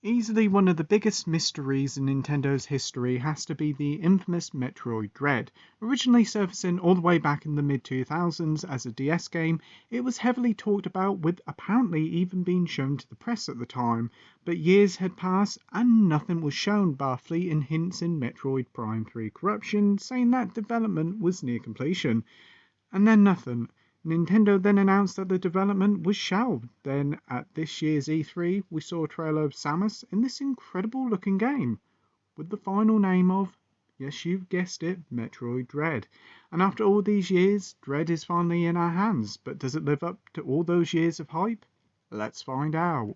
Easily one of the biggest mysteries in Nintendo's history has to be the infamous Metroid Dread. Originally surfacing all the way back in the mid-2000s as a DS game, it was heavily talked about, with apparently even being shown to the press at the time. But years had passed and nothing was shown, bar fleeting hints in Metroid Prime 3 Corruption saying that development was near completion. And then nothing. Nintendo then announced that the development was shelved. Then at this year's E3, we saw a trailer of Samus in this incredible looking game, with the final name of, yes, you've guessed it, Metroid Dread. And after all these years, Dread is finally in our hands. But does it live up to all those years of hype? Let's find out.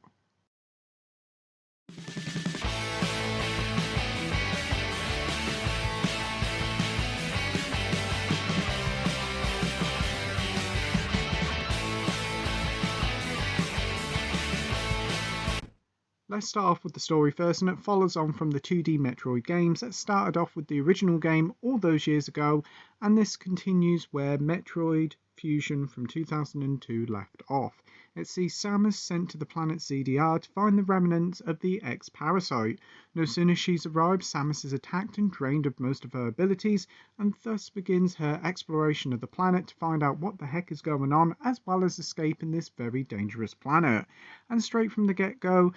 Let's start off with the story first, and it follows on from the 2D Metroid games that started off with the original game all those years ago, and this continues where Metroid Fusion from 2002 left off. It sees Samus sent to the planet ZDR to find the remnants of the X-Parasite. No sooner she's arrived, Samus is attacked and drained of most of her abilities, and thus begins her exploration of the planet to find out what the heck is going on, as well as escaping this very dangerous planet. And straight from the get-go,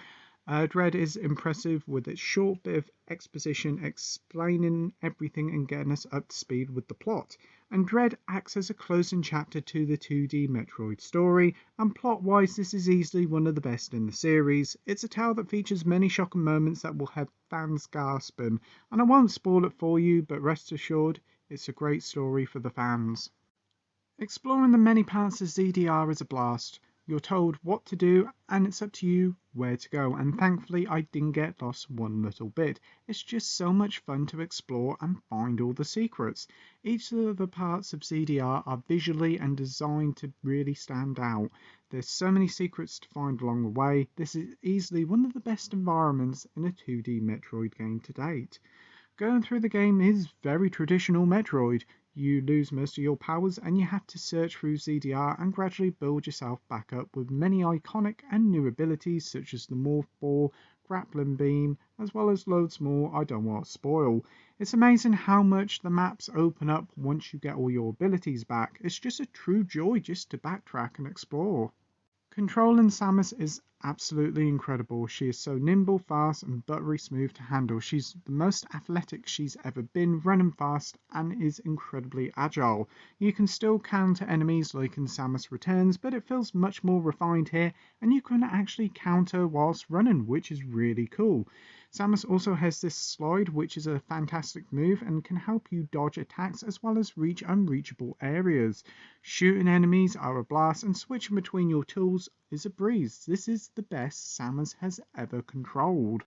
Dread is impressive with its short bit of exposition explaining everything and getting us up to speed with the plot. And Dread acts as a closing chapter to the 2D Metroid story, and plot-wise this is easily one of the best in the series. It's a tale that features many shocking moments that will have fans gasping, and I won't spoil it for you, but rest assured it's a great story for the fans. Exploring the many parts of ZDR is a blast. You're told what to do and it's up to you where to go, and thankfully I didn't get lost one little bit. It's just so much fun to explore and find all the secrets. Each of the parts of ZDR are visually and designed to really stand out. There's so many secrets to find along the way. This is easily one of the best environments in a 2D Metroid game to date. Going through the game is very traditional Metroid. You lose most of your powers and you have to search through ZDR and gradually build yourself back up with many iconic and new abilities such as the Morph Ball, Grappling Beam, as well as loads more I don't want to spoil. It's amazing how much the maps open up once you get all your abilities back. It's just a true joy just to backtrack and explore. Controlling Samus is absolutely incredible. She is so nimble, fast and buttery smooth to handle. She's the most athletic she's ever been, running fast and is incredibly agile. You can still counter enemies like in Samus Returns, but it feels much more refined here and you can actually counter whilst running, which is really cool. Samus also has this slide, which is a fantastic move and can help you dodge attacks as well as reach unreachable areas. Shooting enemies are a blast and switching between your tools is a breeze. This is the best Samus has ever controlled.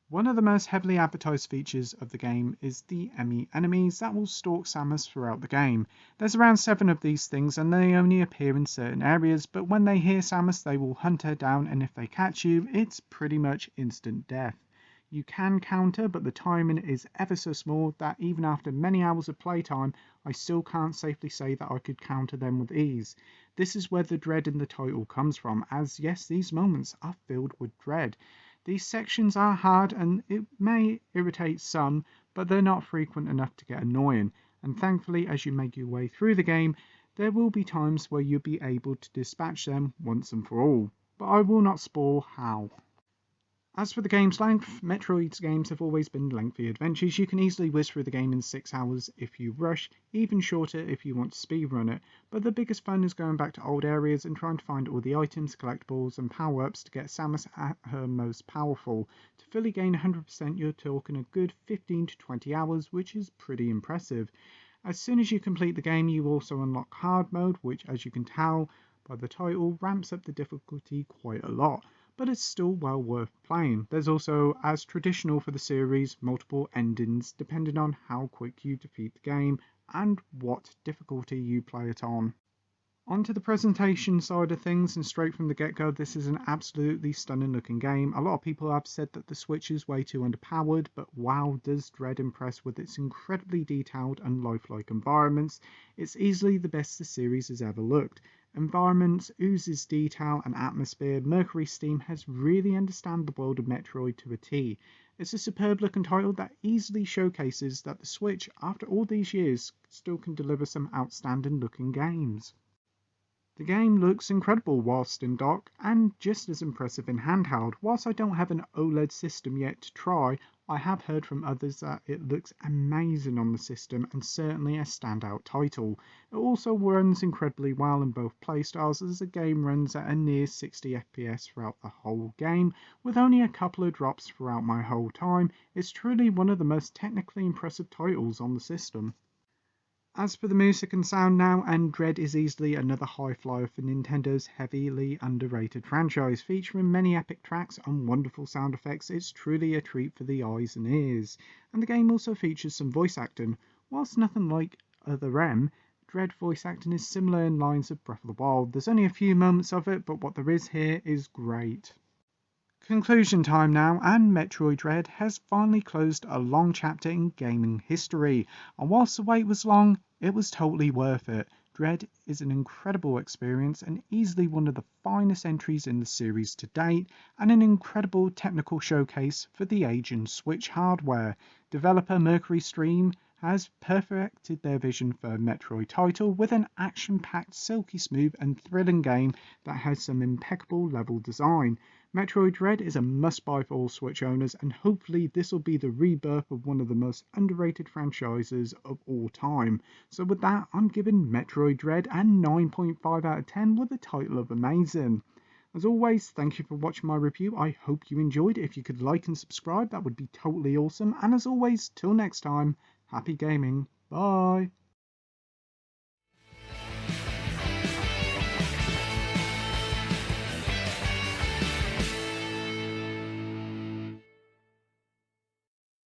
One of the most heavily advertised features of the game is the enemies that will stalk Samus throughout the game. There's around 7 of these things and they only appear in certain areas, but when they hear Samus they will hunt her down, and if they catch you it's pretty much instant death. You can counter, but the timing is ever so small that even after many hours of playtime, I still can't safely say that I could counter them with ease. This is where the dread in the title comes from, as yes, these moments are filled with dread. These sections are hard and it may irritate some, but they're not frequent enough to get annoying. And thankfully, as you make your way through the game, there will be times where you'll be able to dispatch them once and for all. But I will not spoil how. As for the game's length, Metroid's games have always been lengthy adventures. You can easily whiz through the game in 6 hours if you rush, even shorter if you want to speedrun it. But the biggest fun is going back to old areas and trying to find all the items, collectibles and power-ups to get Samus at her most powerful. To fully gain 100% you're talking a good 15 to 20 hours, which is pretty impressive. As soon as you complete the game you also unlock hard mode, which as you can tell by the title ramps up the difficulty quite a lot. But it's still well worth playing. There's also, as traditional for the series, multiple endings depending on how quick you defeat the game and what difficulty you play it on. Onto the presentation side of things, and straight from the get-go, this is an absolutely stunning looking game. A lot of people have said that the Switch is way too underpowered, but wow, does Dread impress with its incredibly detailed and lifelike environments. It's easily the best the series has ever looked. environments, oozes detail and atmosphere, Mercury Steam has really understood the world of Metroid to a T. It's a superb looking title that easily showcases that the Switch, after all these years, still can deliver some outstanding looking games. The game looks incredible whilst in dock, and just as impressive in handheld. Whilst I don't have an OLED system yet to try, I have heard from others that it looks amazing on the system and certainly a standout title. It also runs incredibly well in both playstyles, as the game runs at a near 60 FPS throughout the whole game, with only a couple of drops throughout my whole time. It's truly one of the most technically impressive titles on the system. As for the music and sound now, and Dread is easily another high flyer for Nintendo's heavily underrated franchise, featuring many epic tracks and wonderful sound effects. It's truly a treat for the eyes and ears. And the game also features some voice acting. Whilst nothing like Other M, Dread voice acting is similar in lines of Breath of the Wild. There's only a few moments of it, but what there is here is great. Conclusion time now, and Metroid Dread has finally closed a long chapter in gaming history, and whilst the wait was long, it was totally worth it. Dread is an incredible experience and easily one of the finest entries in the series to date, and an incredible technical showcase for the aging Switch hardware. Developer Mercury Steam has perfected their vision for a Metroid title with an action-packed, silky smooth and thrilling game that has some impeccable level design. Metroid Dread is a must-buy for all Switch owners, and hopefully this will be the rebirth of one of the most underrated franchises of all time. So with that, I'm giving Metroid Dread a 9.5 out of 10 with the title of amazing. As always, thank you for watching my review. I hope you enjoyed. If you could like and subscribe, that would be totally awesome. And as always, till next time, happy gaming. Bye.